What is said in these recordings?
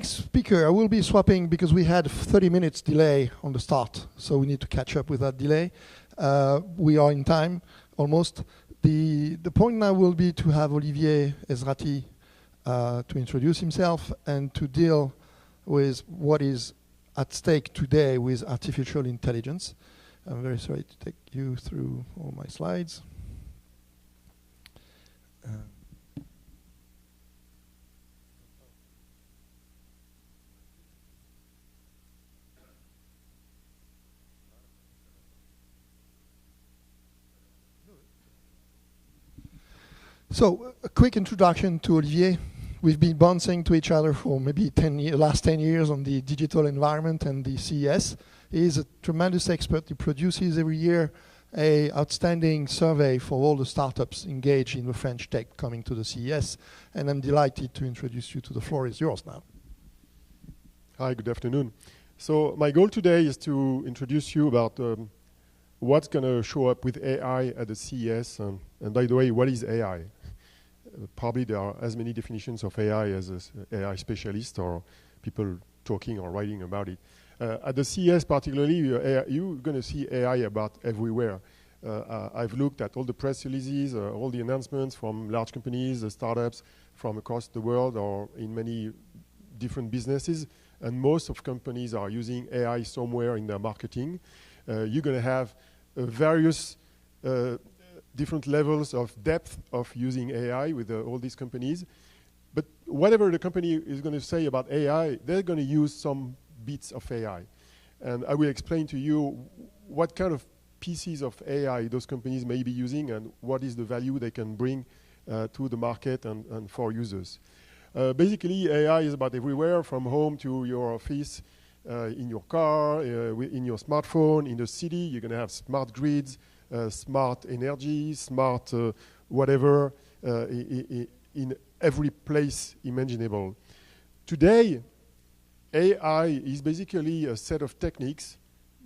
next speaker, I will be swapping because we had 30 minutes delay on the start, so we need to catch up with that delay. We are in time, almost. The point now will be to have Olivier EZRATTI to introduce himself and to deal with what is at stake today with artificial intelligence. I'm very sorry to take you through all my slides. So, a quick introduction to Olivier. We've been bouncing to each other for maybe last 10 years on the digital environment and the CES. He is a tremendous expert. He produces every year an outstanding survey for all the startups engaged in the French tech coming to the CES. And I'm delighted to introduce you. To the floor is yours now. Hi, good afternoon. So my goal today is to introduce you about what's going to show up with AI at the CES. And by the way, what is AI? Probably there are as many definitions of AI as an AI specialist or people talking or writing about it. At the CES particularly, you're going to see AI about everywhere. I've looked at all the press releases, all the announcements from large companies, startups from across the world or in many different businesses. And most of companies are using AI somewhere in their marketing. You're going to have various different levels of depth of using AI with all these companies. But whatever the company is going to say about AI, they're going to use some bits of AI. And I will explain to you what kind of pieces of AI those companies may be using and what is the value they can bring to the market and for users. Basically, AI is about everywhere, from home to your office, in your car, in your smartphone, in the city. You're going to have smart grids, smart energy, smart whatever, in every place imaginable. Today, AI is basically a set of techniques,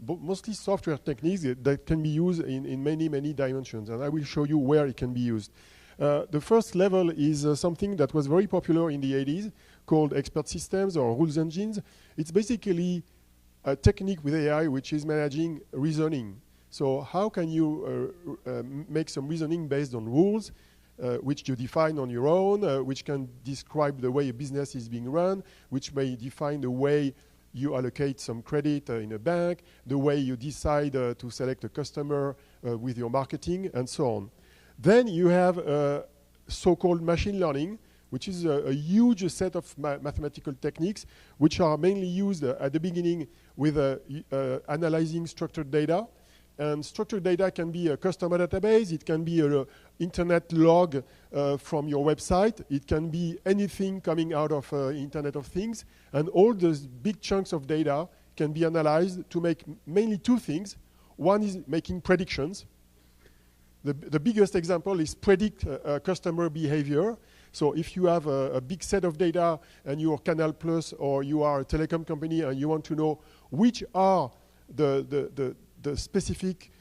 mostly software techniques that can be used in many, many dimensions. And I will show you where it can be used. The first level is something that was very popular in the 80s called expert systems or rules engines. It's basically a technique with AI which is managing reasoning. So how can you make some reasoning based on rules which you define on your own, which can describe the way a business is being run, which may define the way you allocate some credit in a bank, the way you decide to select a customer with your marketing, and so on. Then you have so-called machine learning, which is a huge set of mathematical techniques, which are mainly used at the beginning with analyzing structured data. And structured data can be a customer database, it can be an internet log from your website, it can be anything coming out of Internet of Things, and all those big chunks of data can be analyzed to make mainly two things. One is making predictions. The biggest example is predict customer behavior. So if you have a big set of data and you're Canal Plus or you are a telecom company and you want to know which are the specific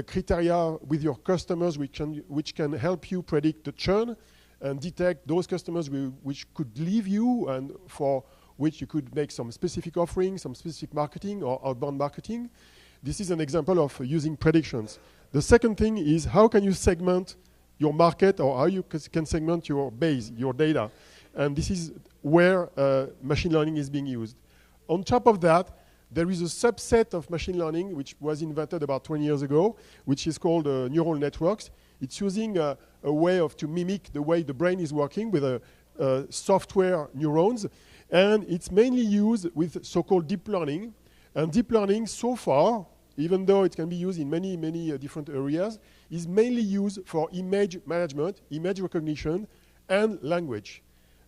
criteria with your customers which can help you predict the churn and detect those customers which could leave you and for which you could make some specific offerings, some specific marketing or outbound marketing. This is an example of using predictions. The second thing is how can you segment your market or how you can segment your base, your data. And this is where machine learning is being used. On top of that, there is a subset of machine learning which was invented about 20 years ago, which is called neural networks. It's using a way to mimic the way the brain is working with software neurons. And it's mainly used with so-called deep learning. And deep learning so far, even though it can be used in many, many different areas, is mainly used for image management, image recognition, and language.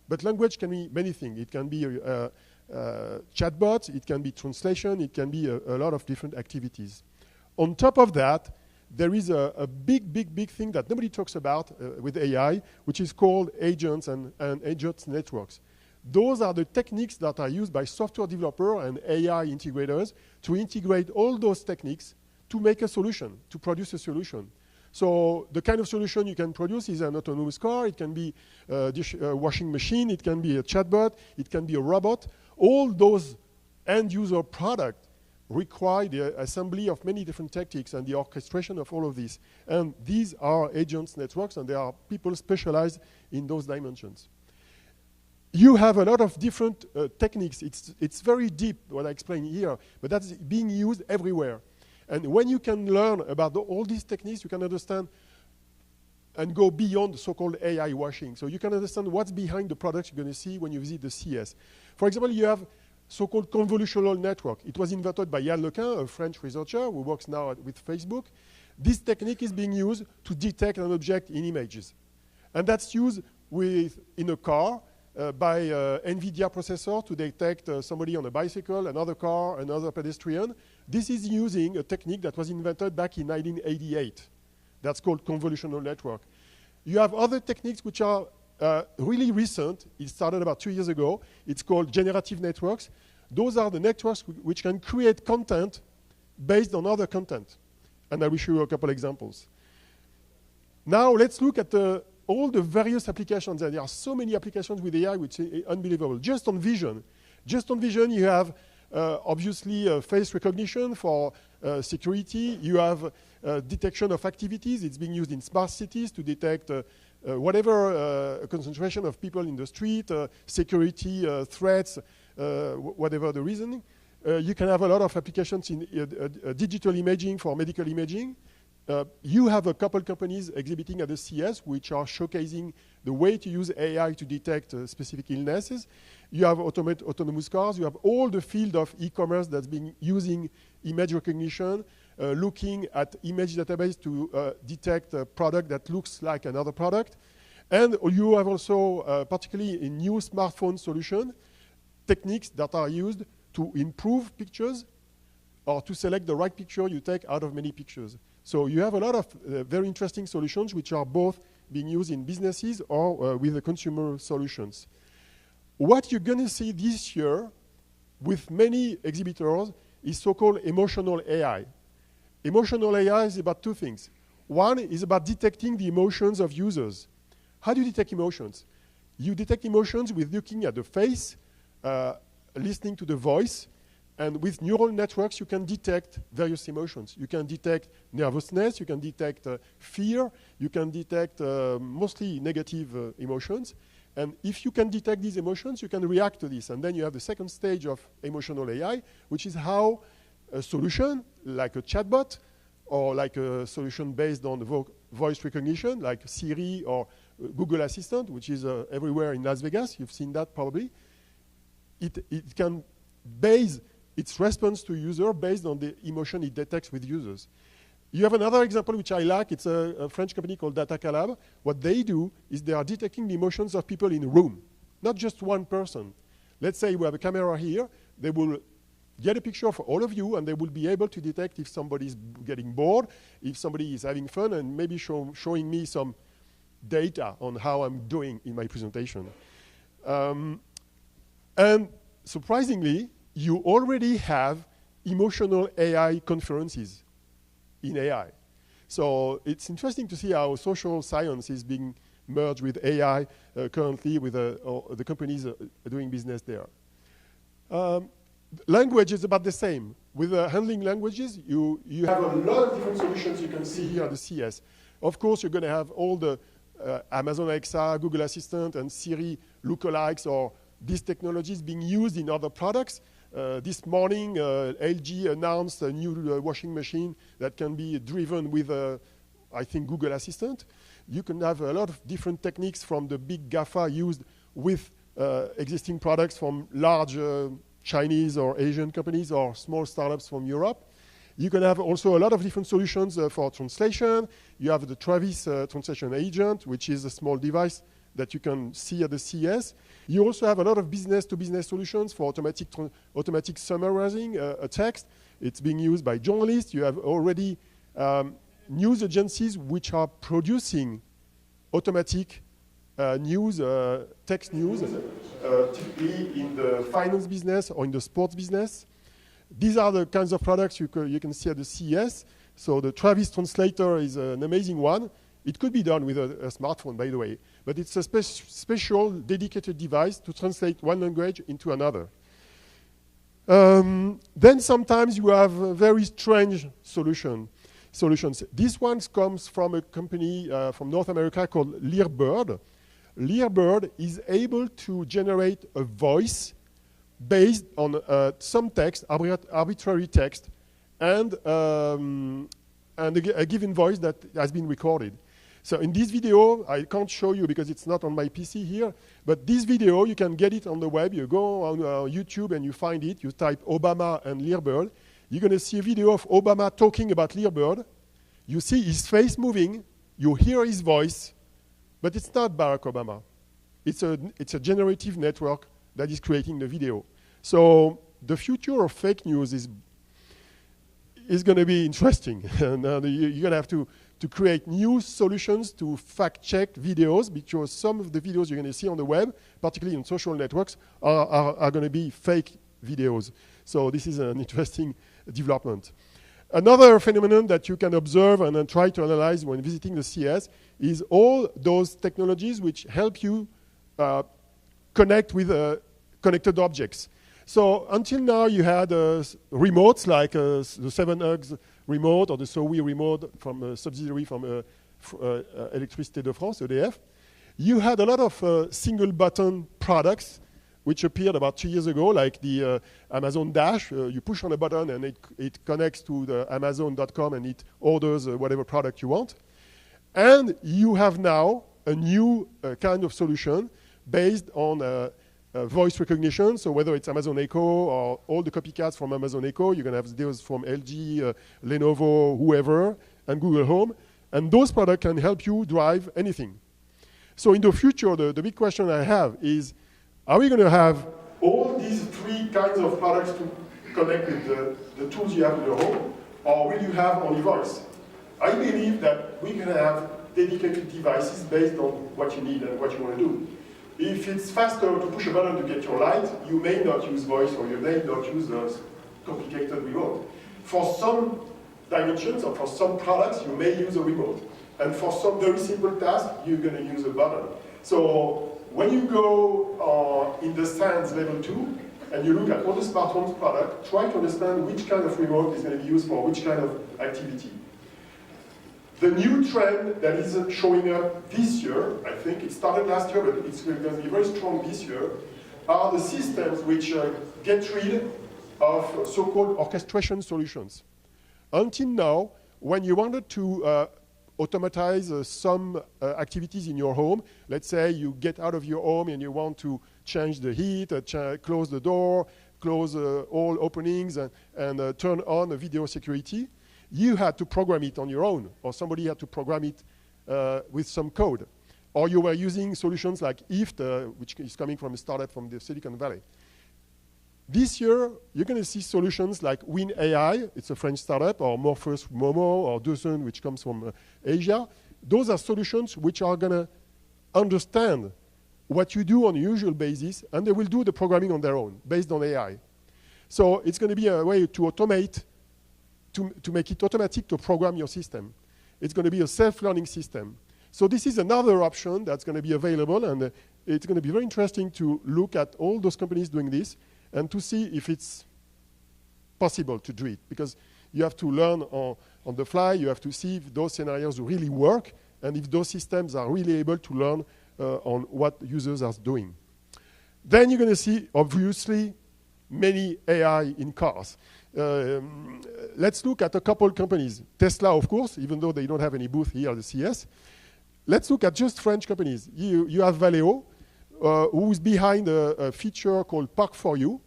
But language can be many things. It can be chatbots, it can be translation, it can be a lot of different activities. On top of that, there is a big thing that nobody talks about with AI, which is called agents and agents networks. Those are the techniques that are used by software developers and AI integrators to integrate all those techniques to make a solution, to produce a solution. So the kind of solution you can produce is an autonomous car, it can be a washing machine, it can be a chatbot, it can be a robot. All those end-user products require the assembly of many different tactics and the orchestration of all of this. And these are agents networks, and there are people specialized in those dimensions. You have a lot of different techniques. It's very deep, what I explain here, but that's being used everywhere. And when you can learn about all these techniques, you can understand and go beyond the so-called AI washing. So you can understand what's behind the products you're going to see when you visit the CES. For example, you have so-called convolutional network. It was invented by Yann Lequin, a French researcher who works now with Facebook. This technique is being used to detect an object in images. And that's used in a car by NVIDIA processor to detect somebody on a bicycle, another car, another pedestrian. This is using a technique that was invented back in 1988. That's called convolutional network. You have other techniques which are really recent. It started about 2 years ago. It's called generative networks. Those are the networks which can create content based on other content. And I will show you a couple examples. Now let's look at all the various applications. There are so many applications with AI which is unbelievable. Just on vision. Just on vision, you have obviously face recognition for security. You have detection of activities. It's being used in smart cities to detect whatever concentration of people in the street, security threats, whatever the reasoning. You can have a lot of applications in digital imaging for medical imaging. You have a couple companies exhibiting at the CES which are showcasing the way to use AI to detect specific illnesses. You have autonomous cars. You have all the field of e-commerce that's been using image recognition, looking at image database to detect a product that looks like another product. And you have also, particularly in new smartphone solution, techniques that are used to improve pictures or to select the right picture you take out of many pictures. So you have a lot of very interesting solutions which are both being used in businesses or with the consumer solutions. What you're going to see this year with many exhibitors is so-called emotional AI. Emotional AI is about two things. One is about detecting the emotions of users. How do you detect emotions? You detect emotions with looking at the face, listening to the voice, and with neural networks, you can detect various emotions. You can detect nervousness, you can detect fear, you can detect mostly negative emotions. And if you can detect these emotions, you can react to this. And then you have the second stage of emotional AI, which is how a solution, like a chatbot, or like a solution based on voice recognition, like Siri or Google Assistant, which is everywhere in Las Vegas. You've seen that probably. It can base its response to user based on the emotion it detects with users. You have another example which I like. It's a French company called Datacalab. What they do is they are detecting the emotions of people in a room, not just one person. Let's say we have a camera here. They will get a picture of all of you, and they will be able to detect if somebody is getting bored, if somebody is having fun, and maybe showing me some data on how I'm doing in my presentation. And surprisingly, you already have emotional AI conferences in AI. So it's interesting to see how social science is being merged with AI currently with the companies doing business there. Language is about the same. With handling languages, you have a lot of different solutions you can see here at the CES. Of course, you're going to have all the Amazon Alexa, Google Assistant, and Siri lookalikes, or these technologies being used in other products. This morning, LG announced a new washing machine that can be driven with, I think, Google Assistant. You can have a lot of different techniques from the big GAFA used with existing products from large Chinese or Asian companies or small startups from Europe. You can have also a lot of different solutions for translation. You have the Travis translation agent, which is a small device that you can see at the CES. You also have a lot of business-to-business solutions for automatic summarizing a text. It's being used by journalists. You have already news agencies which are producing automatic news, text news, typically in the finance business or in the sports business. These are the kinds of products you can see at the CES. So the Travis translator is an amazing one. It could be done with a smartphone, by the way, but it's a special dedicated device to translate one language into another. Then sometimes you have very strange solutions. This one comes from a company from North America called Liarbird. Liarbird is able to generate a voice based on some text, arbitrary text, and a given voice that has been recorded. So in this video, I can't show you because it's not on my PC here, but this video, you can get it on the web. You go on YouTube and you find it. You type Obama and Liarbird. You're going to see a video of Obama talking about Liarbird. You see his face moving. You hear his voice, but it's not Barack Obama. It's a generative network that is creating the video. So the future of fake news is going to be interesting. And you're going to have to create new solutions to fact-check videos, because some of the videos you're going to see on the web, particularly on social networks, are going to be fake videos. So this is an interesting development. Another phenomenon that you can observe and then try to analyze when visiting the CES is all those technologies which help you connect with connected objects. So until now, you had remotes like the 7Hugs remote or the SOWI remote from a subsidiary from Électricité de France, EDF. You had a lot of single-button products which appeared about 2 years ago, like the Amazon Dash. You push on a button and it connects to the Amazon.com and it orders whatever product you want. And you have now a new kind of solution based on voice recognition. So whether it's Amazon Echo or all the copycats from Amazon Echo, you're going to have those from LG, Lenovo, whoever, and Google Home. And those products can help you drive anything. So in the future, the big question I have is, are we going to have all these three kinds of products to connect with the tools you have in your home, or will you have only voice? I believe that we can have dedicated devices based on what you need and what you want to do. If it's faster to push a button to get your light, you may not use voice or you may not use a complicated remote. For some dimensions or for some products, you may use a remote. And for some very simple tasks, you're going to use a button. So when you go in the science level 2, and you look at all the smartphones product, try to understand which kind of remote is going to be used for which kind of activity. The new trend that is showing up this year, I think it started last year, but it's going to be very strong this year, are the systems which get rid of so-called orchestration solutions. Until now, when you wanted to automatize some activities in your home, let's say you get out of your home and you want to change the heat, close the door, close all openings, and turn on video security, you had to program it on your own, or somebody had to program it with some code. Or you were using solutions like IFT, which is coming from a startup from the Silicon Valley. This year, you're going to see solutions like Win AI, it's a French startup, or Morpheus Momo, or Dawson, which comes from Asia. Those are solutions which are going to understand what you do on a usual basis, and they will do the programming on their own, based on AI. So it's going to be a way to automate, to make it automatic to program your system. It's going to be a self-learning system. So this is another option that's going to be available, and it's going to be very interesting to look at all those companies doing this and to see if it's possible to do it, because you have to learn on the fly. You have to see if those scenarios really work and if those systems are really able to learn on what users are doing. Then you're going to see, obviously, many AI in cars. Let's look at a couple companies. Tesla, of course, even though they don't have any booth here at the CES. Let's look at just French companies. You have Valeo, who's behind a feature called Park for You.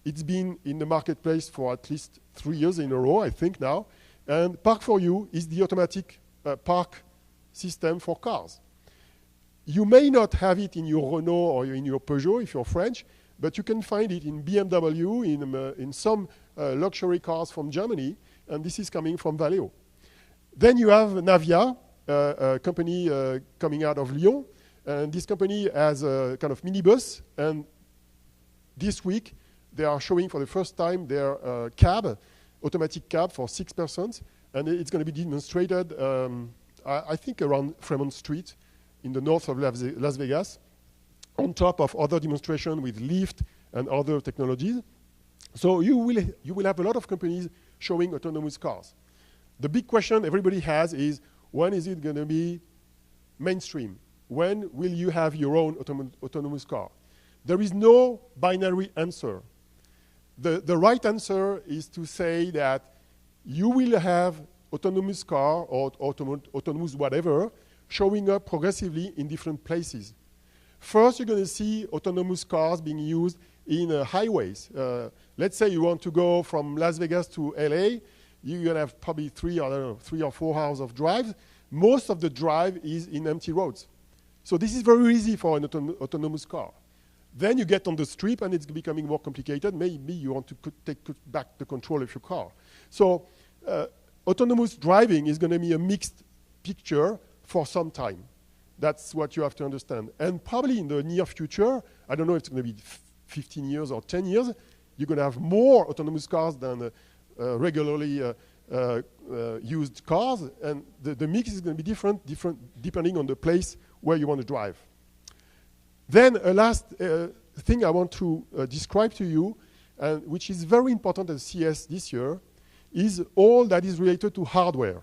It's been in the marketplace for at least 3 years in a row, I think now. And Park for You is the automatic park system for cars. You may not have it in your Renault or in your Peugeot if you're French, but you can find it in BMW, in some luxury cars from Germany, and this is coming from Valeo. Then you have Navia, a company coming out of Lyon, and this company has a kind of minibus, and this week they are showing for the first time their cab, automatic cab for 6 persons, And it's going to be demonstrated, I think, around Fremont Street in the north of Las Vegas, on top of other demonstrations with Lyft and other technologies. So you will have a lot of companies showing autonomous cars. The big question everybody has is, when is it going to be mainstream? When will you have your own autonomous car? There is no binary answer. The right answer is to say that you will have autonomous car or autonomous whatever showing up progressively in different places. First, you're going to see autonomous cars being used in highways. Let's say you want to go from Las Vegas to LA. You're going to have probably 3 or 4 hours of drive. Most of the drive is in empty roads. So this is very easy for an autonomous car. Then you get on the street and it's becoming more complicated. Maybe you want to take back the control of your car. So autonomous driving is going to be a mixed picture for some time. That's what you have to understand. And probably in the near future, I don't know if it's going to be 15 years or 10 years, you're going to have more autonomous cars than regularly used cars. And the mix is going to be different depending on the place where you want to drive. Then a last thing I want to describe to you, which is very important at CES this year, is all that is related to hardware.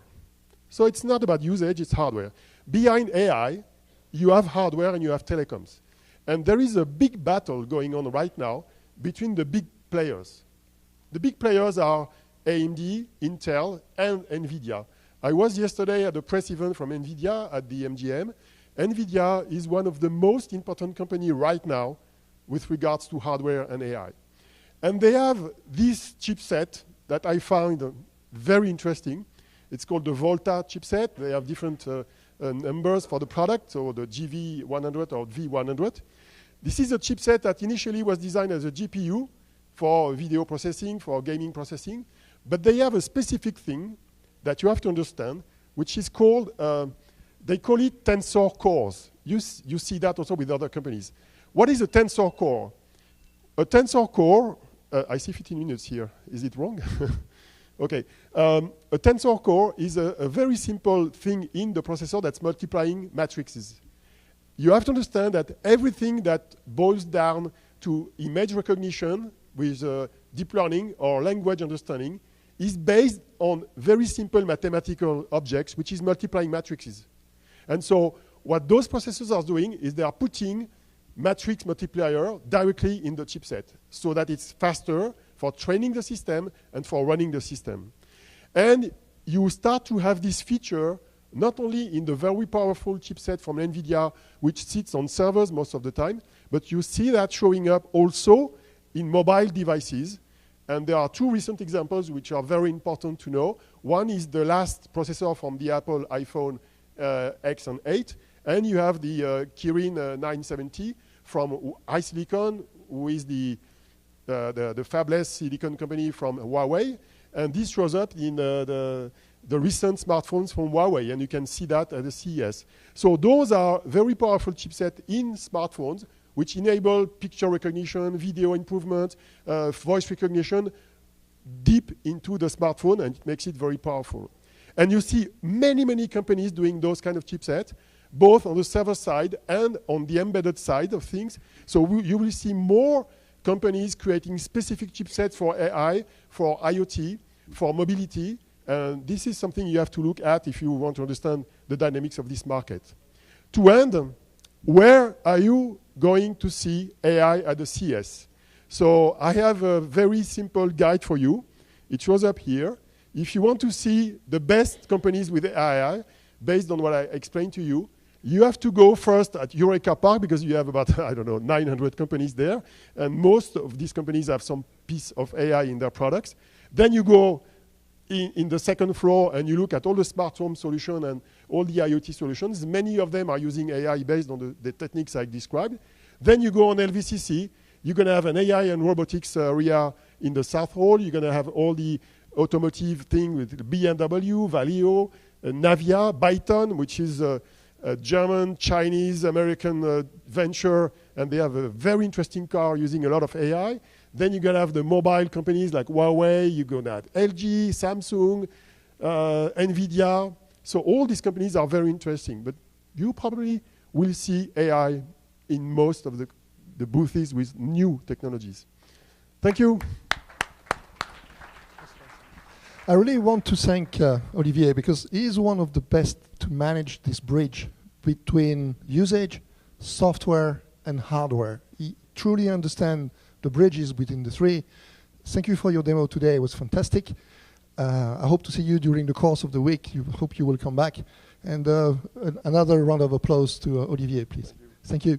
So it's not about usage, it's hardware. Behind AI, you have hardware and you have telecoms. And there is a big battle going on right now between the big players. The big players are AMD, Intel, and NVIDIA. I was yesterday at a press event from NVIDIA at the MGM. NVIDIA is one of the most important companies right now with regards to hardware and AI. And they have this chipset that I found very interesting. It's called the Volta chipset. They have different numbers for the product, so the GV100 or V100. This is a chipset that initially was designed as a GPU for video processing, for gaming processing. But they have a specific thing that you have to understand, which is called, they call it tensor cores. You see that also with other companies. What is a tensor core? A tensor core, I see 15 minutes here. Is it wrong? Okay. A tensor core is a very simple thing in the processor that's multiplying matrices. You have to understand that everything that boils down to image recognition with deep learning or language understanding is based on very simple mathematical objects, which is multiplying matrices. And so what those processors are doing is they are putting matrix multiplier directly in the chipset so that it's faster for training the system and for running the system. And you start to have this feature not only in the very powerful chipset from NVIDIA, which sits on servers most of the time, but you see that showing up also in mobile devices. And there are 2 recent examples which are very important to know. One is the last processor from the Apple iPhone X and 8, and you have the Kirin 970 from HiSilicon, who is the fabless silicon company from Huawei. And this shows up in the recent smartphones from Huawei, and you can see that at the CES. So those are very powerful chipsets in smartphones, which enable picture recognition, video improvement, voice recognition deep into the smartphone, and it makes it very powerful. And you see many, many companies doing those kind of chipsets, both on the server side and on the embedded side of things. So you will see more companies creating specific chipsets for AI, for IoT, for mobility. And this is something you have to look at if you want to understand the dynamics of this market. To end, where are you going to see AI at the CES? So I have a very simple guide for you. It shows up here. If you want to see the best companies with AI, based on what I explained to you, you have to go first at Eureka Park because you have about, 900 companies there. And most of these companies have some piece of AI in their products. Then you go in the second floor and you look at all the smart home solutions and all the IoT solutions. Many of them are using AI based on the techniques I described. Then you go on LVCC. You're going to have an AI and robotics area in the South Hall. You're going to have all the automotive thing with BMW, Valeo, Navia, Byton, which is a German, Chinese, American venture, and they have a very interesting car using a lot of AI. Then you're going to have the mobile companies like Huawei, you're going to have LG, Samsung, NVIDIA. So all these companies are very interesting, but you probably will see AI in most of the booths with new technologies. Thank you. I really want to thank Olivier, because he is one of the best to manage this bridge between usage, software, and hardware. He truly understands the bridges between the three. Thank you for your demo today. It was fantastic. I hope to see you during the course of the week. I hope you will come back. And another round of applause to Olivier, please. Thank you.